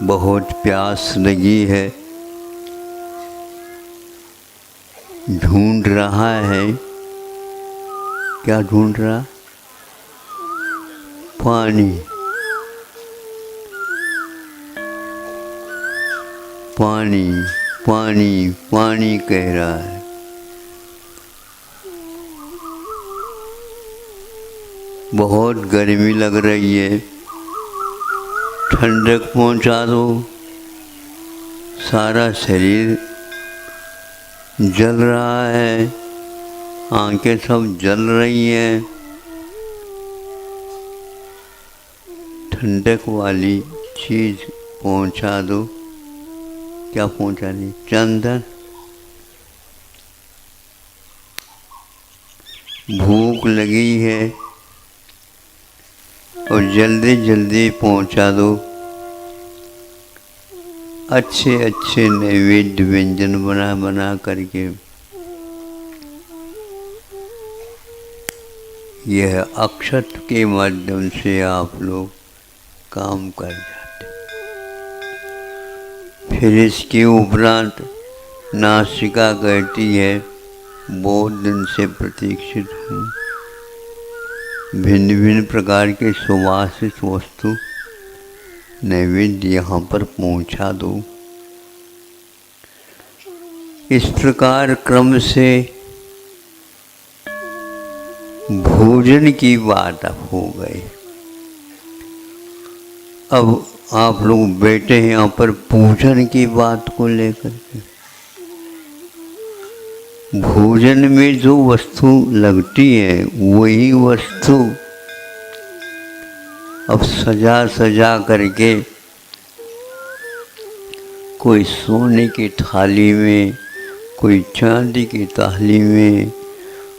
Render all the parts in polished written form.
बहुत प्यास लगी है, ढूंढ रहा है। क्या ढूंढ रहा? पानी। पानी पानी पानी कह रहा है। बहुत गर्मी लग रही है, ठंडक पहुंचा दो। सारा शरीर जल रहा है, आंखें सब जल रही हैं। ठंडक वाली चीज़ पहुंचा दो। क्या पहुंचानी? चंदन। भूख लगी है और जल्दी जल्दी पहुंचा दो। अच्छे अच्छे नैवेद्य व्यंजन बना बना करके यह अक्षत के माध्यम से आप लोग काम कर जाते। फिर इसके उपरांत नासिका कहती है, बहुत दिन से प्रतीक्षित हूँ। भिन्न भिन्न प्रकार के सुवासित वस्तु नैवेद्य यहाँ पर पहुँचा दो। इस प्रकार क्रम से भोजन की बात हो गई। अब आप लोग बैठे हैं यहाँ पर पूजन की बात को लेकर के। भोजन में जो वस्तु लगती है वही वस्तु अब सजा सजा करके कोई सोने की थाली में, कोई चांदी की थाली में,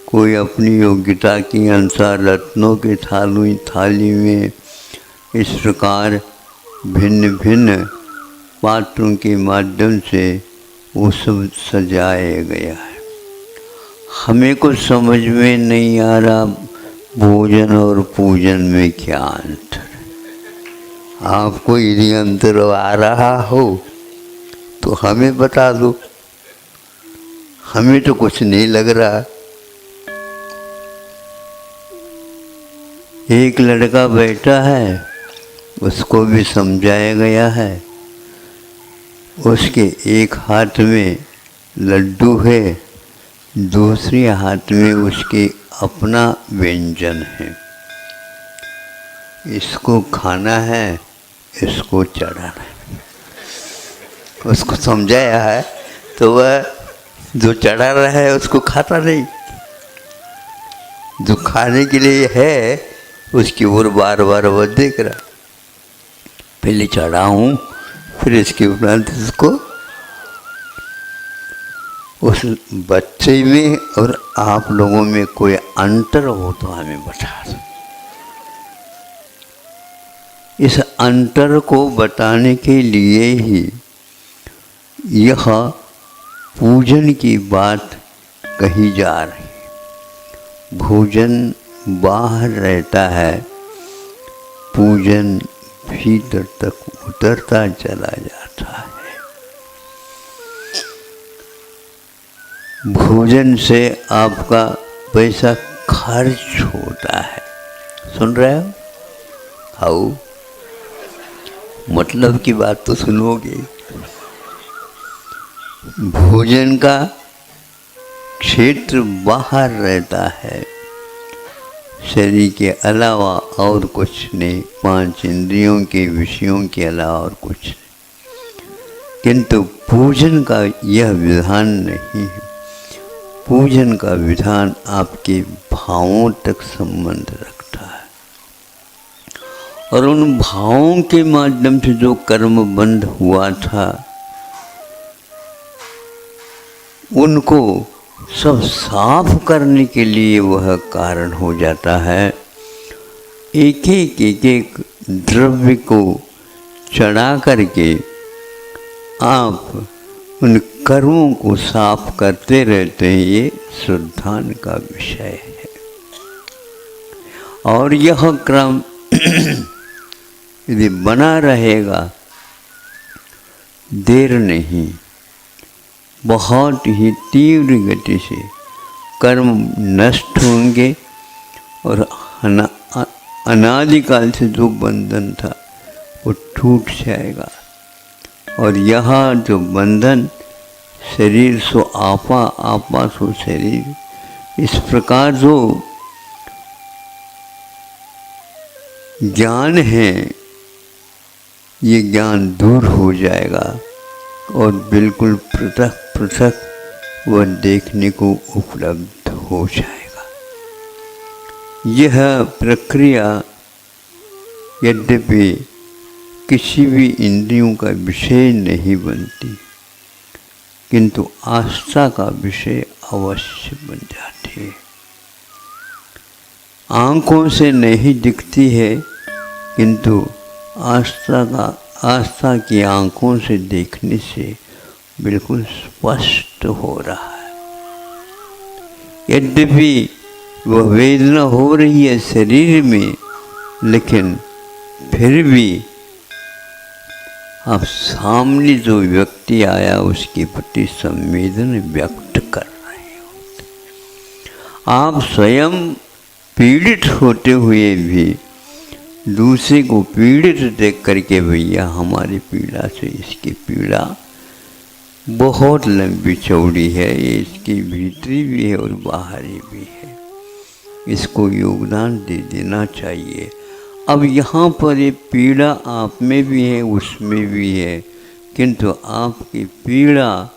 कोई अपनी योग्यता के अनुसार रत्नों की थाली में, इस प्रकार भिन्न भिन्न पात्रों के माध्यम से वो सब सजाया गया है। हमें कुछ समझ में नहीं आ रहा भोजन और पूजन में क्या अंतर है। आपको यदि अंतर आ रहा हो तो हमें बता दो। हमें तो कुछ नहीं लग रहा। एक लड़का बैठा है, उसको भी समझाया गया है। उसके एक हाथ में लड्डू है, दूसरे हाथ में उसके अपना व्यंजन है। इसको खाना है, इसको चढ़ाना है। उसको समझाया है तो वह जो चढ़ा रहा है उसको खाता नहीं, जो खाने के लिए है उसकी ओर बार बार वह देख रहा। पहले चढ़ाऊँ फिर इसके उपरांत इसको। उस बच्चे में और आप लोगों में कोई अंतर हो तो हमें बता दो। इस अंतर को बताने के लिए ही यह पूजन की बात कही जा रही है। भोजन बाहर रहता है, पूजन भीतर तक उतरता चला जाता है। भोजन से आपका पैसा खर्च होता है। सुन रहे हो? खाओ, मतलब की बात तो सुनोगे। भोजन का क्षेत्र बाहर रहता है, शरीर के अलावा और कुछ नहीं, 5 इंद्रियों के विषयों के अलावा और कुछ नहीं। किंतु पूजन का यह विधान नहीं है। पूजन का विधान आपके भावों तक संबंध रखता है और उन भावों के माध्यम से जो कर्म बंध हुआ था उनको सब साफ करने के लिए वह कारण हो जाता है। एक एक द्रव्य को चढ़ा करके आप उन कर्मों को साफ करते रहते हैं। ये श्रद्धान का विषय है और यह क्रम यदि बना रहेगा देर नहीं, बहुत ही तीव्र गति से कर्म नष्ट होंगे और अनादिकाल से जो बंधन था वो टूट जाएगा। और यह जो बंधन शरीर सो आपा, आपा सो शरीर, इस प्रकार जो ज्ञान है ये ज्ञान दूर हो जाएगा और बिल्कुल पृथक पृथक वह देखने को उपलब्ध हो जाएगा। यह प्रक्रिया यद्यपि किसी भी इंद्रियों का विषय नहीं बनती, किंतु आस्था का विषय अवश्य बन जाती है। आँखों से नहीं दिखती है, किंतु आस्था की आँखों से देखने से बिल्कुल स्पष्ट हो रहा है। यद्यपि वह वेदना हो रही है शरीर में, लेकिन फिर भी आप सामने जो व्यक्ति आया उसके प्रति संवेदना व्यक्त कर रहे होते। आप स्वयं पीड़ित होते हुए भी दूसरे को पीड़ित देख करके, भैया हमारी पीड़ा से इसकी पीड़ा बहुत लंबी चौड़ी है, ये इसकी भीतरी भी है और बाहरी भी है, इसको योगदान दे देना चाहिए। अब यहाँ पर ये पीड़ा आप में भी है, उसमें भी है, किंतु आपकी पीड़ा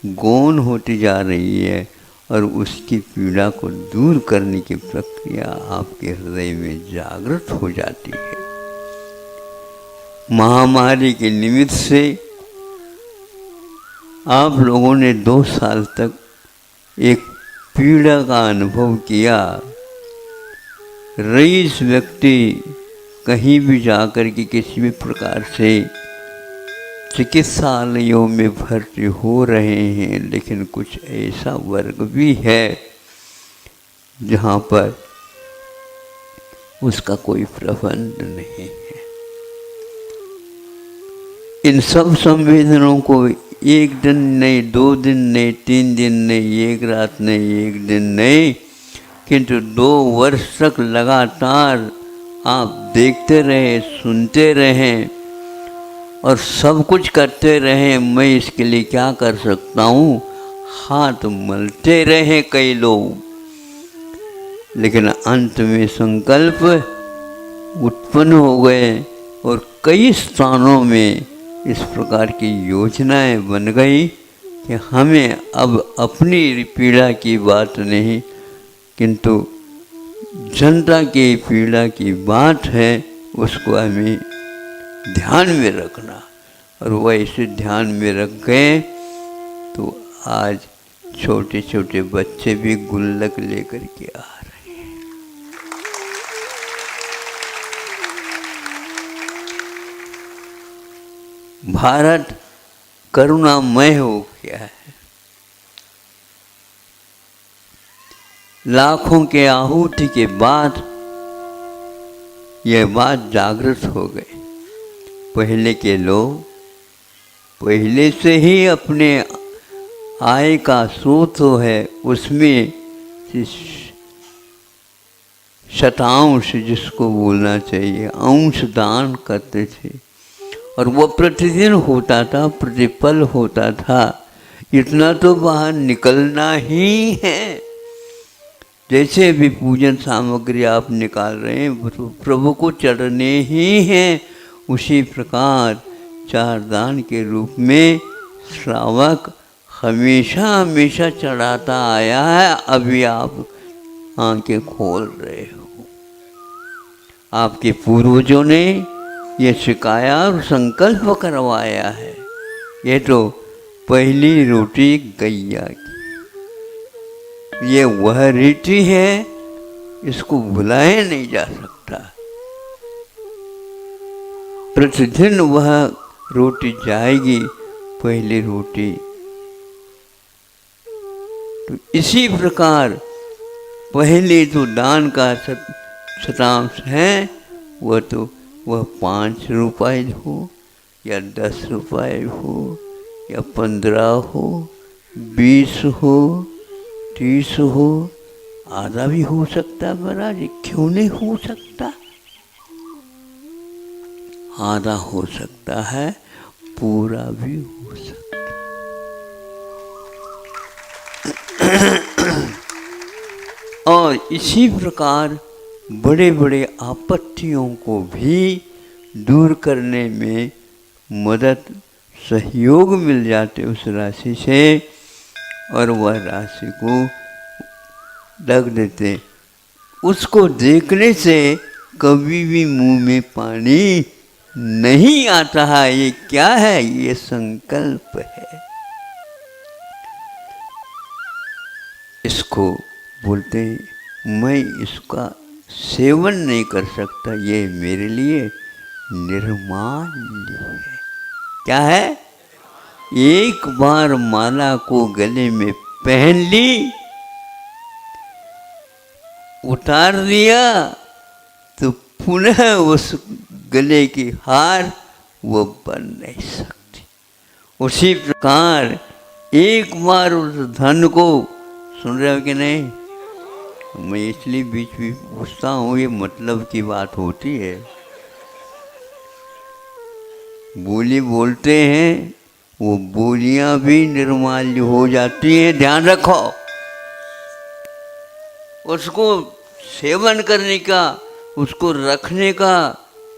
गौण होती जा रही है और उसकी पीड़ा को दूर करने की प्रक्रिया आपके हृदय में जागृत हो जाती है। महामारी के निमित्त से आप लोगों ने 2 साल तक एक पीड़ा का अनुभव किया। रईस व्यक्ति कहीं भी जाकर के किसी भी प्रकार से चिकित्सालयों में भर्ती हो रहे हैं, लेकिन कुछ ऐसा वर्ग भी है जहाँ पर उसका कोई प्रबंध नहीं है। इन सब संवेदनाओं को 1 दिन नहीं, 2 दिन नहीं, 3 दिन नहीं, 1 रात नहीं, 1 दिन नहीं, किंतु 2 वर्ष तक लगातार आप देखते रहे, सुनते रहें और सब कुछ करते रहें। मैं इसके लिए क्या कर सकता हूँ, हाथ मलते रहे कई लोग, लेकिन अंत में संकल्प उत्पन्न हो गए और कई स्थानों में इस प्रकार की योजनाएं बन गई कि हमें अब अपनी पीड़ा की बात नहीं, किंतु जनता की पीड़ा की बात है, उसको हमें ध्यान में रखना। और वैसे ध्यान में रख गए तो आज छोटे छोटे बच्चे भी गुल्लक लेकर के आ रहे हैं। भारत करुणामय हो गया है। लाखों के आहुति के बाद यह बात जागृत हो गई। पहले के लोग पहले से ही अपने आय का स्रोत है उसमें शतांश, जिसको बोलना चाहिए, अंश दान करते थे और वो प्रतिदिन होता था, प्रतिपल होता था। इतना तो बाहर निकलना ही है। जैसे भी पूजन सामग्री आप निकाल रहे हैं तो प्रभु को चढ़ने ही हैं, उसी प्रकार 4 दान के रूप में श्रावक हमेशा हमेशा चढ़ाता आया है। अभी आप आंखें खोल रहे हो। आपके पूर्वजों ने ये सिखाया और संकल्प करवाया है। ये तो पहली रोटी गैया की, ये वह रीति है, इसको भुलाया नहीं जा सकता। प्रतिदिन वह रोटी जाएगी, पहली रोटी। तो इसी प्रकार पहले जो दान का शतांश है वह 5 रुपए हो या 10 रुपए हो या 15 हो, 20 हो, 30 हो, आधा भी हो सकता है महाराज, क्यों नहीं हो सकता? आधा हो सकता है, पूरा भी हो सकता है। और इसी प्रकार बड़े बड़े आपत्तियों को भी दूर करने में मदद सहयोग मिल जाते उस राशि से, और वह राशि को ढक देते। उसको देखने से कभी भी मुंह में पानी नहीं आता है। ये क्या है? ये संकल्प है। इसको बोलते हैं मैं इसका सेवन नहीं कर सकता, ये मेरे लिए निर्माल्य है। क्या है? एक बार माला को गले में पहन ली, उतार दिया, तो पुनः उस गले की हार वो बन नहीं सकती। उसी प्रकार एक बार उस धन को, सुन रहे हो कि नहीं? मैं इसलिए बीच बीच पूछता हूँ, ये मतलब की बात होती है। बोली बोलते हैं, वो बोलियां भी निर्माल्य हो जाती हैं, ध्यान रखो। उसको सेवन करने का, उसको रखने का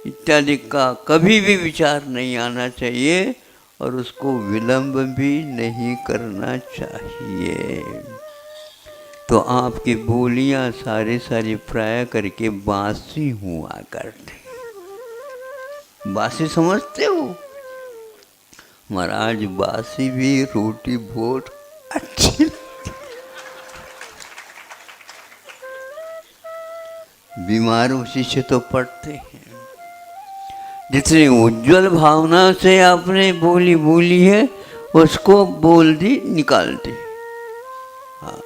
इत्यादि का कभी भी विचार नहीं आना चाहिए, और उसको विलंब भी नहीं करना चाहिए। तो आपकी बोलियां सारी प्राय करके बासी हुआ करते। बासी समझते हो महाराज? बासी भी रोटी बहुत अच्छी लगती। बीमार उसी से तो पड़ते हैं। जितनी उज्जवल भावना से आपने बोली है, उसको बोल दी, निकाल दी। हाँ,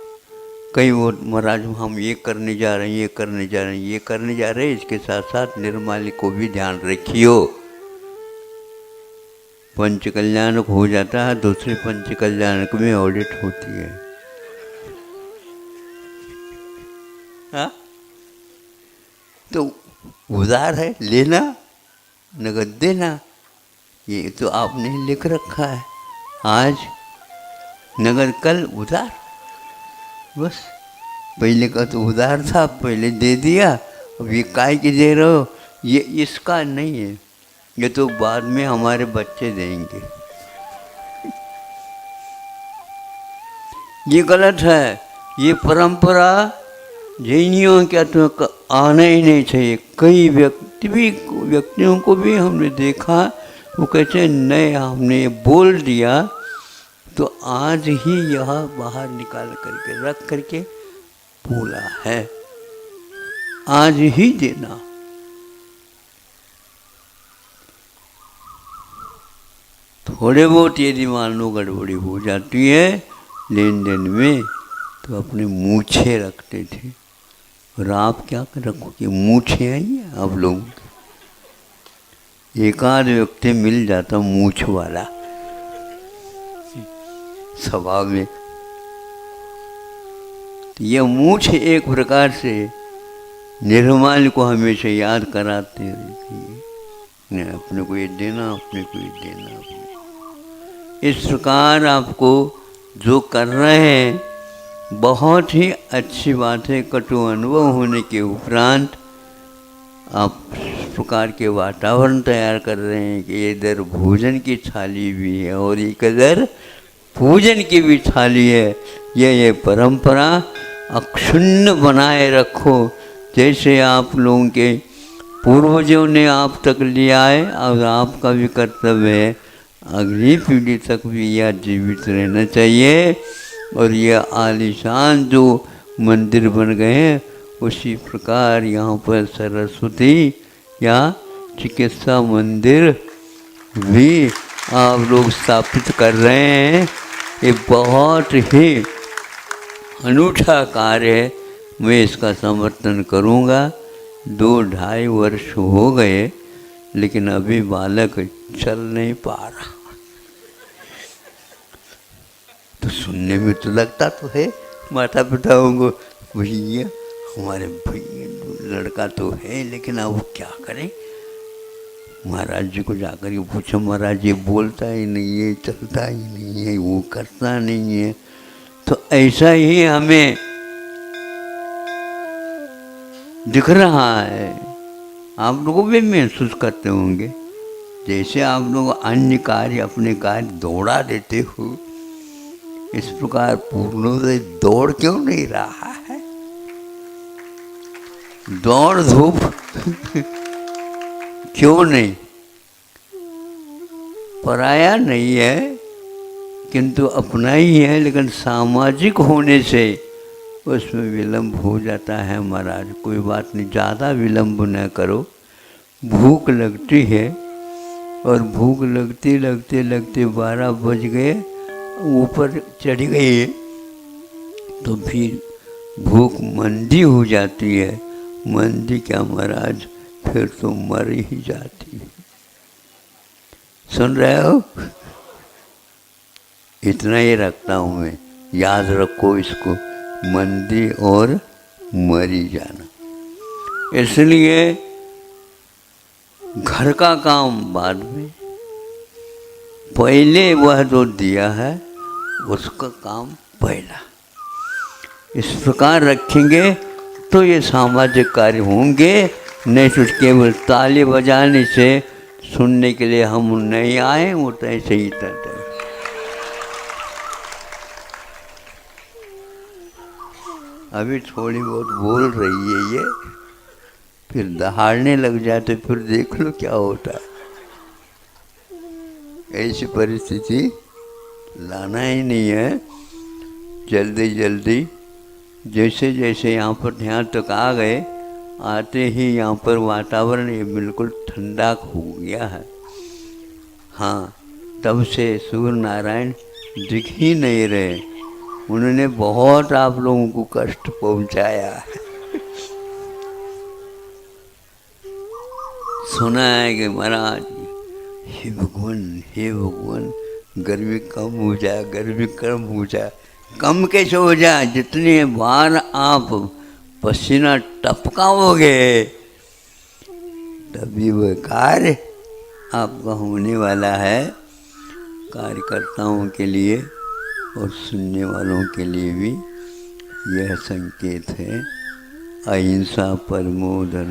कई वो महाराज हम ये करने जा रहे हैं, ये करने जा रहे हैं, ये करने जा रहे हैं, इसके साथ साथ निर्माल्य को भी ध्यान रखियो। पंच कल्याणक हो जाता है, दूसरे पंच कल्याणक में ऑडिट होती है। हाँ? तो उधार है, लेना, नगद देना, ये तो आपने लिख रखा है। आज नगद, कल उधार, बस। पहले का तो उधार था, पहले दे दिया, अब ये काय के दे रहे हो? ये इसका नहीं है, ये तो बाद में हमारे बच्चे देंगे। ये गलत है। ये परंपरा जैनियों क्या तो आना ही नहीं चाहिए। कई व्यक्तियों को भी हमने देखा, वो कहते हैं नहीं, हमने बोल दिया तो आज ही यह बाहर निकाल करके रख करके बोला है, आज ही देना। थोड़े बहुत यदि मान लो गड़बड़ी हो जाती है लेन देन में, तो अपने मूछे रखते थे। और आप क्या रखोगे? मूछे आई है आप लोगों की। एक आध व्यक्ति मिल जाता मूछ वाला स्वभाव में। तो यह मूछ एक प्रकार से निर्माल्य को हमेशा याद कराते रहती है, अपने को ये देना, अपने को ये देना, अपने। इस प्रकार आपको जो कर रहे हैं बहुत ही अच्छी बात है। कटु अनुभव होने के उपरांत आप इस प्रकार के वातावरण तैयार कर रहे हैं कि इधर भोजन की थाली भी है और एक इधर पूजन की भी थाली है। ये परंपरा अक्षुण्ण बनाए रखो, जैसे आप लोगों के पूर्वजों ने आप तक लिया है, और आपका भी कर्तव्य है अगली पीढ़ी तक भी यह जीवित रहना चाहिए। और यह आलीशान जो मंदिर बन गए हैं, उसी प्रकार यहाँ पर सरस्वती या चिकित्सा मंदिर भी आप लोग स्थापित कर रहे हैं। ये बहुत ही अनूठा कार्य है, मैं इसका समर्थन करूँगा। 2-2.5 वर्ष हो गए, लेकिन अभी बालक चल नहीं पा रहा। सुनने में तो लगता तो है माता पिताओं को, भैया हमारे भैया लड़का तो है, लेकिन अब वो क्या करें। महाराज जी को जाकर के पूछो, महाराज ये बोलता ही नहीं है, चलता ही नहीं है, वो करता नहीं है। तो ऐसा ही हमें दिख रहा है, आप लोगों भी महसूस करते होंगे। जैसे आप लोग अन्य कार्य अपने कार्य दौड़ा देते हो, इस प्रकार पूर्णोदय दौड़ क्यों नहीं रहा है? दौड़ धूप क्यों नहीं? पराया नहीं है किंतु अपना ही है, लेकिन सामाजिक होने से उसमें विलंब हो जाता है। महाराज कोई बात नहीं, ज़्यादा विलंब न करो। भूख लगती है और भूख लगते लगते लगते 12 बज गए, ऊपर चढ़ गई, तो फिर भूख मंदी हो जाती है। मंदी क्या महाराज, फिर तो मर ही जाती है। सुन रहे हो? इतना ही रखता हूँ मैं, याद रखो इसको, मंदी और मरी जाना। इसलिए घर का काम बाद में, पहले वह जो दिया है उसका काम पहला। इस प्रकार रखेंगे तो ये सामाजिक कार्य होंगे, नहीं तो केवल ताली बजाने से सुनने के लिए हम नहीं आए, वो तो ऐसे ही करते। अभी थोड़ी बहुत बोल रही है ये, फिर दहाड़ने लग जाए तो फिर देख लो क्या होता है। ऐसी परिस्थिति लाना ही नहीं है। जल्दी जल्दी जैसे जैसे यहाँ पर यहाँ तक आ गए, आते ही यहाँ पर वातावरण ये बिल्कुल ठंडा हो गया है। हाँ, तब से सूर्य नारायण दिख ही नहीं रहे। उन्होंने बहुत आप लोगों को कष्ट पहुँचाया है। सुना है कि महाराज हे भगवान गर्मी कम हो जाए, गर्मी कम हो जाए। कम कैसे हो जाए? जितनी बार आप पसीना टपकाओगे तभी वह कार्य आपका होने वाला है। कार्यकर्ताओं के लिए और सुनने वालों के लिए भी यह संकेत है। अहिंसा परमो धर्मः।